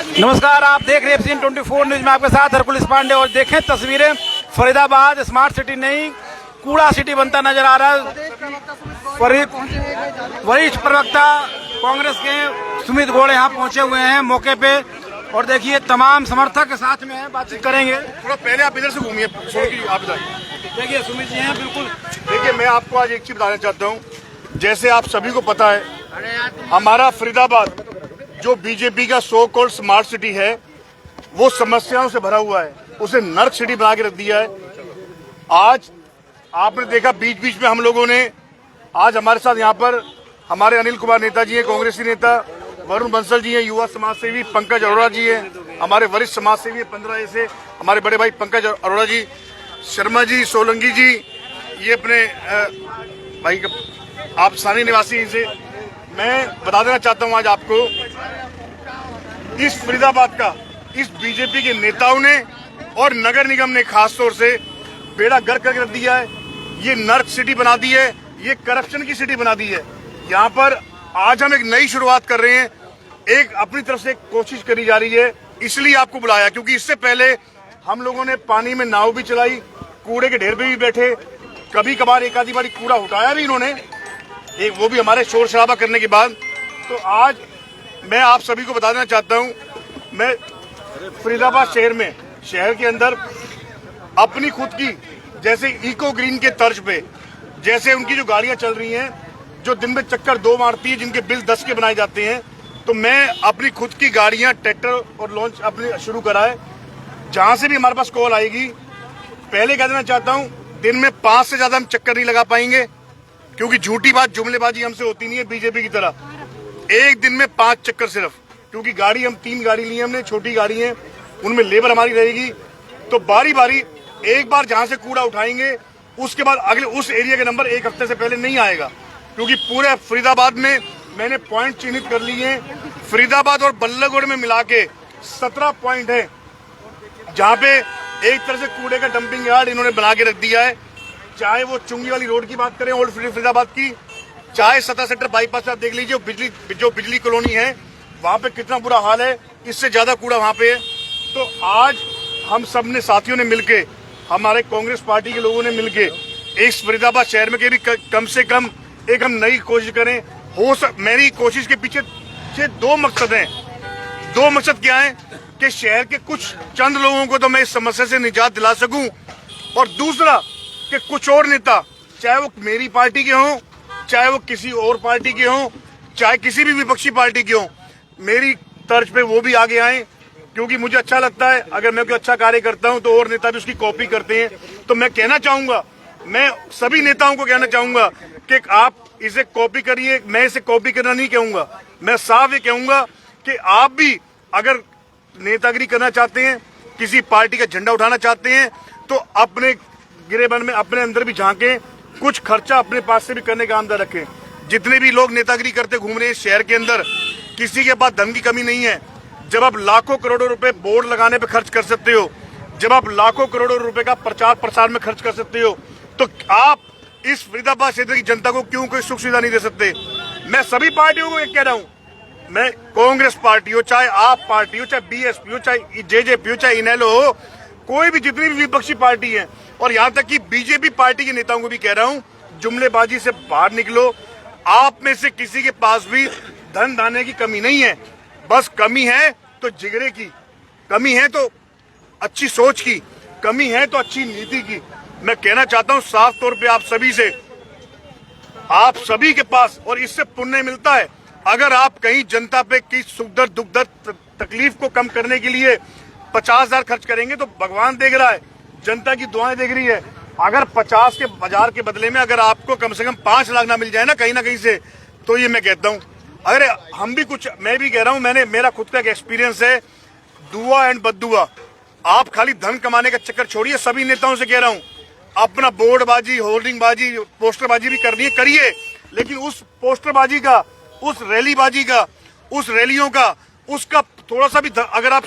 नमस्कार, आप देख रहे हैं सीन 24 न्यूज में आपके साथ हरकुलिस पांडे। और देखें तस्वीरें, फरीदाबाद स्मार्ट सिटी नहीं कूड़ा सिटी बनता नजर आ रहा है। वरिष्ठ प्रवक्ता कांग्रेस के सुमित गौड़ यहाँ पहुंचे हुए हैं मौके पे और देखिए तमाम समर्थक के साथ में हैं, बातचीत करेंगे। थोड़ा पहले आप इधर से घूमिए, आप बताइए। देखिए सुमित जी हैं, बिल्कुल। देखिए, मैं आपको आज एक चीज बताना चाहता हूँ। जैसे आप सभी को पता है, हमारा फरीदाबाद जो बीजेपी का सो कॉल्ड स्मार्ट सिटी है वो समस्याओं से भरा हुआ है, उसे नर्क सिटी बना के रख दिया है। आज आपने देखा बीच बीच में हम लोगों ने, आज हमारे साथ यहाँ पर हमारे अनिल कुमार नेता जी हैं, कांग्रेसी नेता वरुण बंसल जी हैं, युवा समाज सेवी पंकज अरोड़ा जी हैं, हमारे वरिष्ठ समाज सेवी 15 से हमारे बड़े भाई पंकज अरोड़ा जी, शर्मा जी, सोलंकी जी, ये अपने भाई आप स्थानीय निवासी से मैं बता देना चाहता हूं आज आपको, इस फरीदाबाद का इस बीजेपी के नेताओं ने और नगर निगम ने खास तौर से बेड़ा गर्क करके रख दिया है। ये नर्क सिटी बना दी है, ये करप्शन की सिटी बना दी है। यहाँ पर आज हम एक नई शुरुआत कर रहे हैं, एक अपनी तरफ से एक कोशिश करी जा रही है, इसलिए आपको बुलाया क्योंकि इससे पहले हम लोगों ने पानी में नाव भी चलाई, कूड़े के ढेर पे भी बैठे, कभी कभार एक आधी बारी कूड़ा उठाया भी इन्होंने, एक वो भी हमारे शोर शराबा करने के बाद। तो आज मैं आप सभी को बता देना चाहता हूं, मैं फरीदाबाद शहर के अंदर अपनी खुद की जैसे इको ग्रीन के तर्ज पे जैसे उनकी जो गाड़ियां चल रही हैं जो दिन में चक्कर 2 मारती है, जिनके बिल 10 के बनाए जाते हैं, तो मैं अपनी खुद की गाड़ियां ट्रैक्टर और लॉन्च अपने शुरू करा है। जहां से भी हमारे पास कॉल आएगी, पहले कह देना चाहता हूं, दिन में 5 से ज्यादा हम चक्कर नहीं लगा पाएंगे क्योंकि झूठी बात जुमलेबाजी हमसे होती नहीं है बीजेपी की तरह। एक दिन में 5 चक्कर सिर्फ, क्योंकि गाड़ी हम 3 गाड़ी ली हमने, छोटी गाड़ी है, उनमें लेबर हमारी रहेगी। तो बारी बारी एक बार जहां से कूड़ा उठाएंगे उसके बाद अगले उस एरिया के नंबर 1 हफ्ते से पहले नहीं आएगा, क्योंकि पूरे फरीदाबाद में मैंने पॉइंट चिन्हित कर लिए हैं। फरीदाबाद और बल्लभगढ़ में मिला के 17 पॉइंट है जहां पे एक तरह से कूड़े का डंपिंग यार्ड इन्होंने बना के रख दिया है। चाहे वो चुंगी वाली रोड की बात करें ओल्ड फरीदाबाद की, चाहे 17 सेक्टर बाईपास आप देख लीजिए, जो बिजली कॉलोनी है वहां पे कितना बुरा हाल है, इससे ज्यादा कूड़ा वहां पे है। तो आज हम सब ने साथियों ने मिलके, हमारे कांग्रेस पार्टी के लोगों ने मिलके इस फरीदाबाद शहर में के भी कम से कम एक हम नई कोशिश करें। मेरी कोशिश के पीछे 2 मकसद हैं। 2 मकसद क्या है कि शहर के कुछ चंद लोगों को तो मैं इस समस्या से निजात दिला सकूं, और दूसरा कि कुछ और नेता, चाहे वो मेरी पार्टी के हों, चाहे वो किसी और पार्टी के हों, चाहे किसी भी विपक्षी पार्टी के हों, मेरी तर्ज पे वो भी आगे आए, क्योंकि मुझे अच्छा लगता है अगर मैं कोई अच्छा कार्य करता हूं तो और नेता भी उसकी कॉपी करते हैं। तो मैं कहना चाहूंगा, मैं सभी नेताओं को कहना चाहूंगा कि आप इसे कॉपी करिए। मैं इसे कॉपी करना नहीं कहूंगा, मैं साफ ये कहूंगा कि आप भी अगर नेतागिरी करना चाहते हैं, किसी पार्टी का झंडा उठाना चाहते हैं, तो अपने गिरेबन में अपने अंदर भी झांके, कुछ खर्चा अपने पास से भी करने का आमदा रखें। जितने भी लोग नेतागिरी करते घूम रहे हैं शहर के अंदर, किसी के पास धन की कमी नहीं है। जब आप लाखों करोड़ों रुपए बोर्ड लगाने पे खर्च कर सकते हो, जब आप लाखों करोड़ों रुपए का प्रचार प्रसार में खर्च कर सकते हो, तो आप इस फरीदाबाद क्षेत्र की जनता को क्यों कोई सुख सुविधा नहीं दे सकते। मैं सभी पार्टियों को एक कह रहा हूं, मैं कांग्रेस पार्टी हो, चाहे आप पार्टी हो, चाहे बीएसपी हो, चाहे जेजेपी हो, चाहे इनेलो हो, कोई भी जितनी भी विपक्षी पार्टी है, और यहां तक कि बीजेपी पार्टी के नेताओं को भी कह रहा हूं, जुमलेबाजी से बाहर निकलो। आप में से किसी के पास भी धन दाने की कमी नहीं है, बस कमी है तो जिगरे की, कमी है तो अच्छी सोच की, कमी है तो अच्छी नीति की। मैं कहना चाहता हूं साफ तौर पे आप सभी से, आप सभी के पास, और इससे पुण्य मिलता है अगर आप कहीं जनता पे की सुख दर्द दुख दर्द तकलीफ को कम करने के लिए 50,000 खर्च करेंगे तो भगवान देख रहा है, जनता की दुआएं देख रही है। अगर 50 के बाजार के बदले में अगर आपको कम से कम 5 लाख ना मिल जाए ना कहीं ना कहीं से, तो ये मैं कहता हूं, अरे हम भी कुछ, मैं भी कह रहा हूं, मेरा खुद का एक एक्सपीरियंस है, दुआ एंड बद्दुआ। आप खाली धन कमाने का चक्कर छोड़िए, सभी नेताओं से कह रहा हूं, अपना बोर्डबाजी, होर्डिंगबाजी, पोस्टरबाजी भी करनी है करिए, लेकिन उस पोस्टरबाजी का, उस रैलीबाजी का, उस रैलियों का, उसका थोड़ा सा भी अगर आप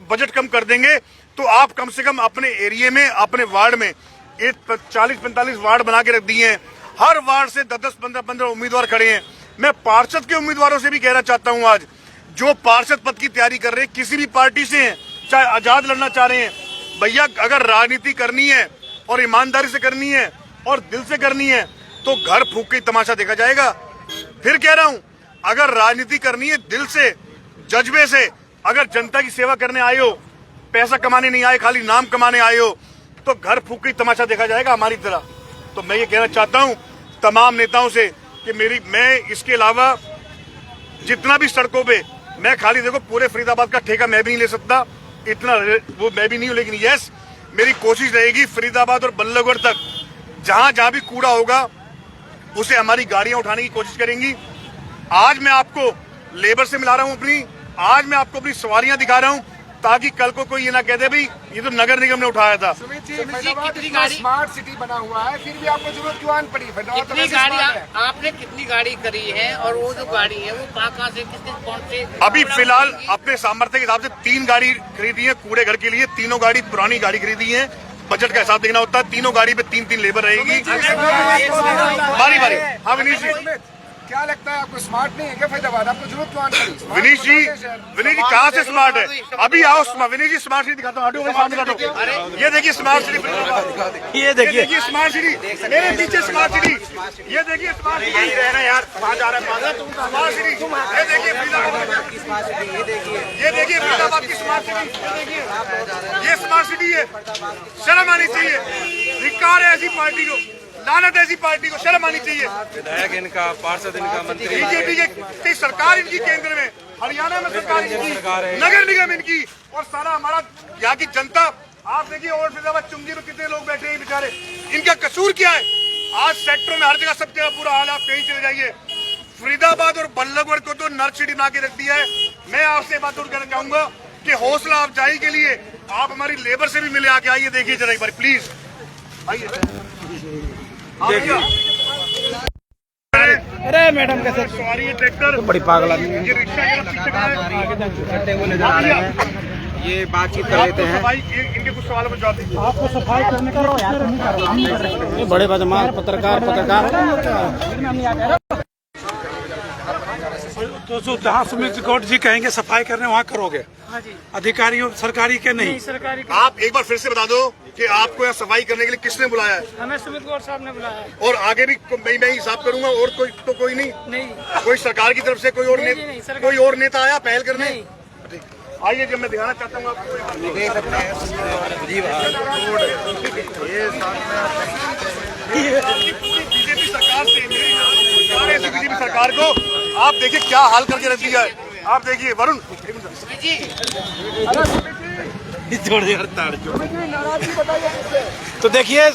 बजट कम कर देंगे तो आप कम से कम अपने एरिया में, अपने वार्ड में 40-45 वार्ड बना के रख दिए हैं। हर वार्ड से 10-10, 15-15 उम्मीदवार खड़े हैं। मैं पार्षद के उम्मीदवारों से भी कहना चाहता हूं आज, जो पार्षद पद की तैयारी कर रहे हैं, किसी भी पार्टी से हैं, चाहे आजाद लड़ना चाह रहे हैं, भैया अगर राजनीति करनी है और ईमानदारी से करनी है और दिल से करनी है तो घर फूंक के तमाशा देखा जाएगा। फिर कह रहा हूं, अगर राजनीति करनी है दिल से, जज्बे से, अगर जनता की सेवा करने आए हो, पैसा कमाने नहीं आए, खाली नाम कमाने आए हो, तो घर फूंक के तमाशा देखा जाएगा हमारी तरह। तो मैं ये कहना चाहता हूं तमाम नेताओं से कि मैं इसके अलावा जितना भी सड़कों पे, मैं खाली देखो पूरे फरीदाबाद का ठेका मैं भी नहीं ले सकता, इतना वो मैं भी नहीं हूं, लेकिन यस मेरी कोशिश रहेगी फरीदाबाद और बल्लभगढ़ तक जहां जहां भी कूड़ा होगा उसे हमारी गाड़ियां उठाने की कोशिश करेंगी। आज मैं आपको लेबर से मिला रहा हूं अपनी, आज मैं आपको अपनी सवारियां दिखा रहा हूं ताकि कल को कोई ये ना कह दे भाई ये तो नगर निगम ने उठाया था। सुमित जी, फरीदाबाद स्मार्ट सिटी बना हुआ है, फिर भी आपको जरूरत क्यों आन पड़ी? कितनी गाड़ी आपने कितनी गाड़ी करी है और वो जो गाड़ी है वो कहाँ से कितने कौन से? अभी फिलहाल अपने सामर्थ्य के हिसाब से 3 गाड़ी खरीदी है कूड़े घर के लिए, तीनों गाड़ी पुरानी गाड़ी खरीदी है, बजट का हिसाब देखना होता है, तीनों गाड़ी पे 3-3 लेबर रहेगी बारी बारी। हाँ विनीश जी, क्या लगता है आपको स्मार्ट नहीं है क्या फरीदाबाद? आपको जरूरत क्यों आन पड़ी? विनीश जी कहाँ से स्मार्ट है? अभी आओ विनीश जी स्मार्ट सिटी दिखाता हूँ, सामने दिखाता हूँ। ये देखिए स्मार्ट सिटी, ये देखिए स्मार्ट सिटी, मेरे पीछे स्मार्ट सिटी, ये देखिए स्मार्ट सिटी रहना यार, कहाँ जा रहा है स्मार्ट सिटी, ये देखिए फरीदाबाद की स्मार्ट सिटी, ये देखिए फरीदाबाद की स्मार्ट सिटी, ये स्मार्ट सिटी है। शर्म आनी चाहिए, धिक्कार है ऐसी पार्टी को, लानत ऐसी पार्टी को, शर्म आनी चाहिए। विधायक इनका, पार्षद इनका, मंत्री बीजेपी की सरकार इनकी केंद्र में, हरियाणा में सरकार इनकी, नगर निगम इनकी, और सारा हमारा यहाँ की जनता। आप देखिए और फरीदाबाद चुंगी में कितने लोग बैठे हैं बेचारे, इनका कसूर क्या है? आज सेक्टरों में हर जगह सब जगह बुरा हाल है, आप कहीं चले जाइए। फरीदाबाद और बल्लभगढ़ को तो नर्क सिटी बना के रख दिया है। मैं आपसे बात जरूर कहना चाहूंगा कि हौसला अफजाई के लिए आप हमारी लेबर से भी मिले, आके आइए, देखिए जरा एक बार प्लीज आइए। अरे मैडम कैसे सवारी है ट्रैक्टर, बड़ी पागल आदमी ये रिक्शा ये बातचीत कर लेते हैं। भाई इनके कुछ सवालों में जवाब दीजिए। आपको सफाई करने का ये बड़े बदमाश पत्रकार तो जो जहाँ सुमित गौड़ जी कहेंगे सफाई करने वहाँ करोगे? हाँ जी, अधिकारियों सरकारी के नहीं? सरकारी आप एक बार फिर से बता दो कि आपको यहाँ सफाई करने के लिए किसने बुलाया है? हमें सुमित गौड़ साहब ने बुलाया है। और आगे भी मैं ही हिसाब करूंगा, और कोई तो कोई नहीं? नहीं, कोई सरकार की तरफ से कोई और कोई और नेता आया पहल करने? आइए, जब मैं दिखाना चाहता हूँ आपको, देख सकते हैं बीजेपी सरकार से, बीजेपी सरकार को आप देखिए क्या हाल करके रख दिया है। आप देखिए वरुण तो देखिए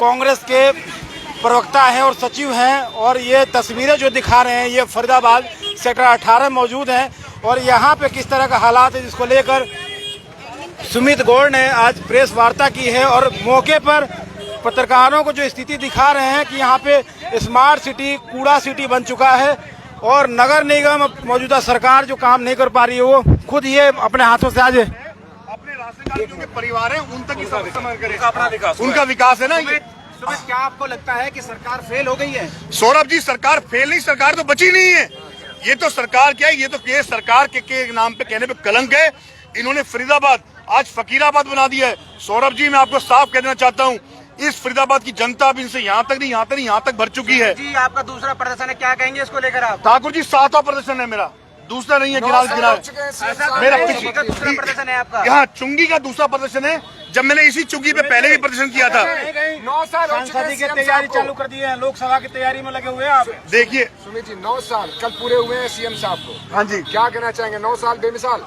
कांग्रेस के प्रवक्ता हैं और सचिव हैं, और ये तस्वीरें जो दिखा रहे हैं ये फरीदाबाद सेक्टर 18 में मौजूद हैं, और यहाँ पे किस तरह का हालात है जिसको लेकर सुमित गौड़ ने आज प्रेस वार्ता की है, और मौके पर पत्रकारों को जो स्थिति दिखा रहे हैं कि यहाँ पे स्मार्ट सिटी कूड़ा सिटी बन चुका है, और नगर निगम मौजूदा सरकार जो काम नहीं कर पा रही है वो खुद ये अपने हाथों से आज अपने राशन कार्ड के परिवार है उन तक ही समर्थन करें, अपना विकास, उनका विकास है ना ये। क्या आपको लगता है कि सरकार फेल हो गई है? सौरभ जी सरकार फेल नहीं, सरकार तो बची नहीं है। ये तो सरकार क्या है, ये तो ये सरकार के नाम पे कहने पे कलंक है। इन्होंने फरीदाबाद आज फकीराबाद बना दिया है। सौरभ जी मैं आपको साफ कह देना चाहता हूँ, इस फरीदाबाद की जनता अब इनसे यहाँ तक नहीं यहाँ तक भर चुकी है। जी आपका दूसरा प्रदर्शन है, क्या कहेंगे इसको लेकर आप? ठाकुर जी 7वां प्रदर्शन है मेरा, दूसरा नहीं है। मेरा दूसरा प्रदर्शन है आपका? यहाँ चुंगी का दूसरा प्रदर्शन है, जब मैंने इसी चुंगी पे पहले भी प्रदर्शन किया था। 9 साल संसद की तैयारी चालू कर दी है, लोकसभा की तैयारी में लगे हुए हैं आप। देखिए सुमित जी 9 साल कल पूरे हुए हैं सीएम साहब को। हाँ जी, क्या कहना चाहेंगे? 9 साल बेमिसाल।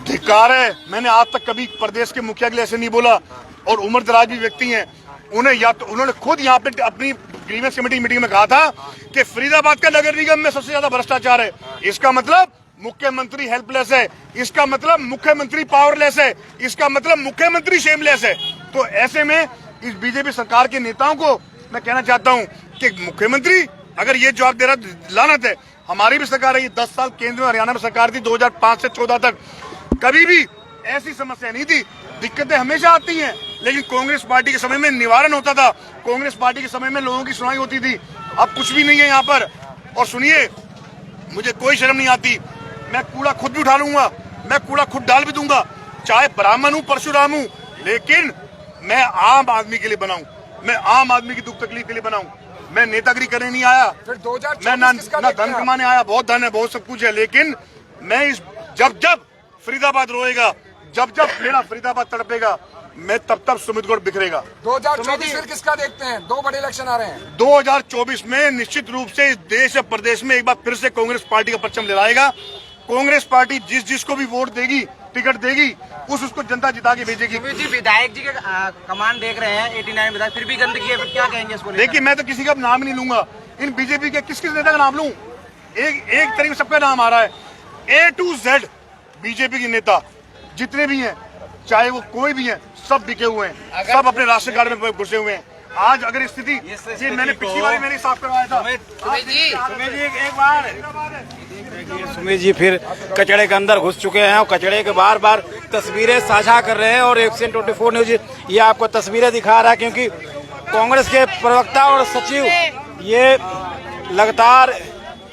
धिक्कार है। मैंने आज तक कभी प्रदेश के मुखिया के लिए ऐसे नहीं बोला, और उम्र दराज भी व्यक्ति हैं, उन्हें या तो उन्होंने खुद यहाँ पे अपनी ग्रीवेंस कमेटी मीटिंग में कहा था कि फरीदाबाद का नगर निगम में सबसे ज्यादा भ्रष्टाचार है। इसका मतलब मुख्यमंत्री हेल्पलेस है, इसका मतलब मुख्यमंत्री पावरलेस है, इसका मतलब मुख्यमंत्री शेमलेस है। तो ऐसे में इस बीजेपी सरकार के नेताओं को मैं कहना चाहता हूँ कि मुख्यमंत्री अगर ये जवाब दे रहा लानत है। हमारी भी सरकार है, 10 साल केंद्र में हरियाणा में सरकार थी, 2005 से 14 तक कभी भी ऐसी समस्या नहीं थी। दिक्कतें हमेशा आती हैं, लेकिन कांग्रेस पार्टी के समय में निवारण होता था, कांग्रेस पार्टी के समय में लोगों की सुनाई होती थी। अब कुछ भी नहीं है यहाँ पर। और सुनिए, मुझे कोई शर्म नहीं आती। मैं कूड़ा खुद भी उठा लूंगा, मैं कूड़ा खुद डाल भी दूंगा, चाहे ब्राह्मण हूं परशुराम हूं, लेकिन मैं आम आदमी के लिए बनाऊं, मैं आम आदमी की दुख तकलीफ के लिए बनाऊं। मैं नेतागिरी करने नहीं आया, फिर 2024 मैं ना किसका धन देखते हैं? कमाने आया। बहुत धन है, बहुत सब कुछ है, लेकिन मैं इस जब फरीदाबाद रोएगा, जब मेरा फरीदाबाद तड़पेगा, मैं तब सुमित गौड़ बिखरेगा। 2024 फिर किसका देखते हैं? 2 बड़े इलेक्शन आ रहे हैं। 2024 में निश्चित रूप से इस देश और प्रदेश में एक बार फिर से कांग्रेस पार्टी का परचम लहराएगा। कांग्रेस पार्टी जिसको भी वोट देगी, टिकट देगी, उसको जनता जिता के भेजेगी। सुमित जी, विधायक जी के कमान देख रहे हैं 89 विधायक, फिर भी गंदगी है, फिर क्या कहेंगे इसको लेकर? देखिए, मैं तो किसी का नाम ही नहीं लूंगा। इन बीजेपी के किस नेता का नाम लूं? एक तरीके से सबका नाम आ रहा है। A to Z बीजेपी के नेता जितने भी हैं, चाहे वो कोई भी हैं, सब बिके हुए हैं, सब अपने राशन कार्ड में घुसे हुए हैं। आज अगर स्थिति ये मैंने पिछली बार मैंने साफ करवाया था। सुमित जी, एक बार सुमित जी फिर कचड़े के अंदर घुस चुके हैं और कचड़े के बार बार तस्वीरें साझा कर रहे हैं। और एशियन 24 न्यूज ये आपको तस्वीरें दिखा रहा है, क्योंकि कांग्रेस के प्रवक्ता और सचिव ये लगातार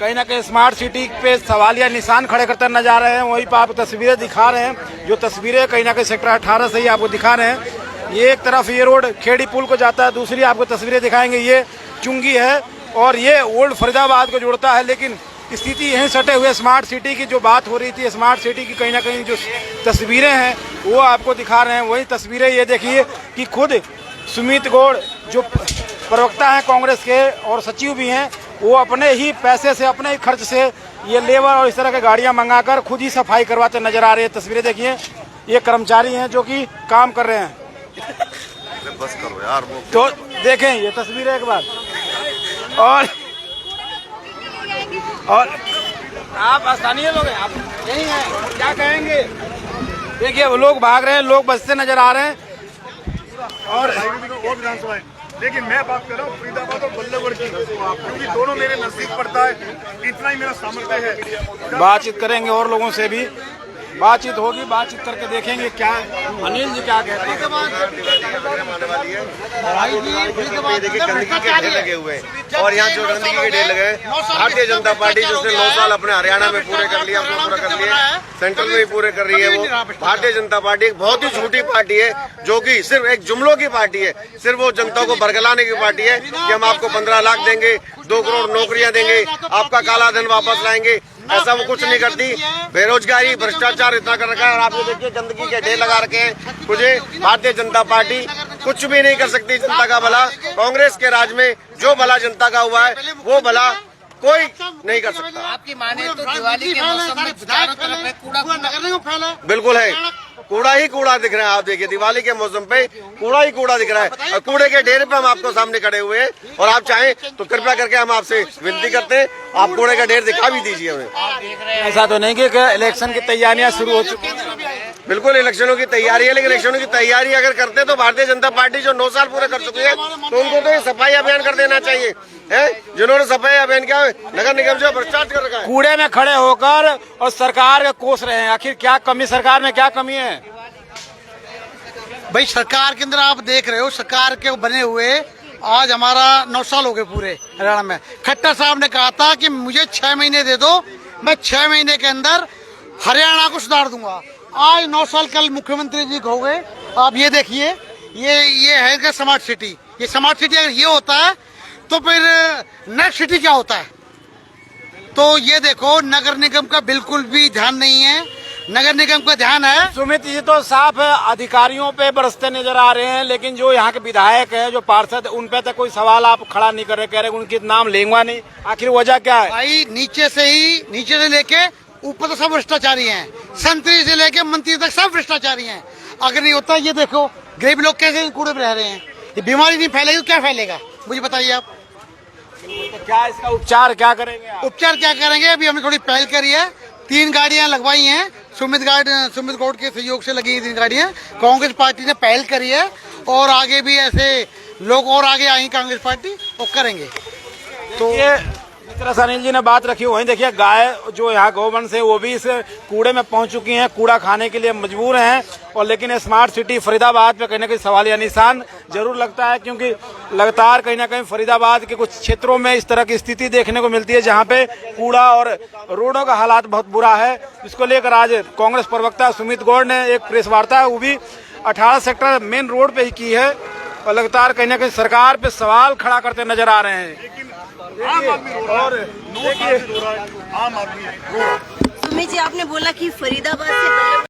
कहीं ना कहीं स्मार्ट सिटी पे सवालिया निशान खड़े करते नजर आ रहे हैं। वहीं पर आप तस्वीरें दिखा रहे हैं, जो तस्वीरें कहीं ना कहीं सेक्टर 18 से ही आपको दिखा रहे हैं। ये एक तरफ ये रोड खेड़ी पुल को जाता है, दूसरी आपको तस्वीरें दिखाएंगे ये चुंगी है और ये ओल्ड फरीदाबाद को जोड़ता है। लेकिन स्थिति यहीं सटे हुए स्मार्ट सिटी की जो बात हो रही थी, स्मार्ट सिटी की कहीं ना कहीं जो तस्वीरें हैं वो आपको दिखा रहे हैं। वही तस्वीरें ये देखिए कि खुद सुमित गौड़ जो प्रवक्ता हैं कांग्रेस के और सचिव भी हैं, वो अपने ही पैसे से, अपने ही खर्च से ये लेबर और इस तरह की गाड़ियां मंगाकर खुद ही सफाई करवाते नजर आ रहे हैं। तस्वीरें देखिए, ये कर्मचारी हैं जो कि काम कर रहे हैं। बस करो यार, वो तो देखें ये तस्वीरें एक बार। और आप स्थानीय लोग हैं, आप यही हैं, क्या कहेंगे? देखिए वो लोग भाग रहे हैं, लोग बचते नजर आ रहे हैं। और विधानसभा है, लेकिन मैं बात कर रहा हूँ फरीदाबाद और बल्लभगढ़ की, क्योंकि दोनों मेरे नजदीक पड़ता है, इतना ही मेरा सामर्थ्य है। बातचीत करेंगे और लोगों से भी बातचीत होगी, बातचीत करके देखेंगे क्या अनिल जी क्या कहते हैं। देखिए गंदगी के ढेर लगे हुए हैं और यहाँ जो गंदगी के ढेर लगे हैं, भारतीय जनता पार्टी जिसने 9 साल अपने हरियाणा में पूरे कर लिया, अपने पूरा कर लिए, सेंट्रल में भी पूरे कर रही है। वो भारतीय जनता पार्टी एक बहुत ही झूठी पार्टी है, जो कि सिर्फ एक जुमलों की पार्टी है। सिर्फ वो जनता को बरगलाने की पार्टी है कि हम आपको 15 लाख देंगे, 2 करोड़ नौकरियां देंगे, आपका काला धन वापस लाएंगे। ऐसा वो कुछ नहीं करती। बेरोजगारी, भ्रष्टाचार इतना कर रखा है। और आप ये देखिए गंदगी के ढेर लगा रखे हैं। मुझे भारतीय जनता पार्टी कुछ भी नहीं कर सकती जनता का भला। कांग्रेस के राज में जो भला जनता का हुआ है वो भला कोई नहीं कर सकता। आपकी माने तो दिवाली के मौसम में चारों तरफ है कूड़ा बिल्कुल है, कूड़ा ही कूड़ा दिख रहा है। आप देखिए दिवाली के मौसम पे कूड़ा ही कूड़ा दिख रहा है और कूड़े के ढेर पे हम आपको सामने खड़े हुए हैं। और आप चाहें तो कृपया करके हम आपसे विनती करते हैं, आप कूड़े का ढेर दिखा भी दीजिए हमें। ऐसा तो नहीं कि इलेक्शन की तैयारियां शुरू हो चुकी हैं? बिल्कुल इलेक्शनों की तैयारी है, लेकिन इलेक्शनों की तैयारी अगर करते तो भारतीय जनता पार्टी जो 9 साल पूरे कर चुकी है, तो उनको तो ये सफाई अभियान कर देना चाहिए है। जिन्होंने सफाई अभियान किया, नगर निगम जो भ्रष्टाचार कर रखा है, कूड़े में खड़े होकर और सरकार को कोस रहे हैं। आखिर क्या कमी, सरकार में क्या कमी है? भाई सरकार के अंदर आप देख रहे हो, सरकार के बने हुए आज हमारा 9 साल हो गए पूरे हरियाणा में। खट्टर साहब ने कहा था कि मुझे 6 महीने दे दो, मैं 6 महीने के अंदर हरियाणा को सुधार दूंगा। आज 9 साल कल मुख्यमंत्री जी हो गए। आप ये देखिए, ये है कि स्मार्ट सिटी। ये स्मार्ट सिटी अगर ये होता है तो फिर नेक्स्ट सिटी क्या होता है? तो ये देखो नगर निगम का बिल्कुल भी ध्यान नहीं है। नगर निगम का ध्यान है। सुमित जी तो साफ अधिकारियों पे बरसते नजर आ रहे हैं, लेकिन जो यहाँ के विधायक है, जो पार्षद, उन पे तो कोई सवाल आप खड़ा नहीं कर रहे, कह रहे उनके नाम लेंगे नहीं। आखिर वजह क्या है? भाई नीचे से लेके ऊपर तक सब भ्रष्टाचारी हैं। संतरी से लेके मंत्री तक सब भ्रष्टाचारी हैं। अगर नहीं होता, ये देखो गरीब लोग कैसे कूड़े में रह रहे हैं। ये बीमारी नहीं फैलेगी, क्या फैलेगा मुझे बताइए आप। तो क्या इसका उपचार क्या करेंगे आप? उपचार क्या करेंगे? अभी हमने थोड़ी पहल करी है, 3 गाड़ियां लगवाई हैं। सुमित गौड़ के सहयोग से लगी 3 गाड़ियां कांग्रेस पार्टी ने पहल करी है। और आगे भी ऐसे लोग और आगे आएंगे कांग्रेस पार्टी और करेंगे। तो ये जिस तरह से अनिल जी ने बात रखी, वहीं देखिए गाय जो यहाँ गौवंश है वो भी इस कूड़े में पहुंच चुकी हैं, कूड़ा खाने के लिए मजबूर हैं। और लेकिन स्मार्ट सिटी फरीदाबाद पे कहीं ना कहीं सवालिया निशान जरूर लगता है, क्योंकि लगातार कहीं ना कहीं फरीदाबाद के कुछ क्षेत्रों में इस तरह की स्थिति देखने को मिलती है जहां पे कूड़ा और रोडों का हालात बहुत बुरा है। इसको लेकर आज कांग्रेस प्रवक्ता सुमित गौड़ ने एक प्रेस वार्ता वो भी 18 सेक्टर मेन रोड पे ही की है और लगातार कहीं ना कहीं सरकार पे सवाल खड़ा करते नजर आ रहे हैं। आम आदमी रो रहा है, 9 साल से रो रहा है, आम आदमी रो रहा है। सुमित जी, आपने बोला कि फरीदाबाद से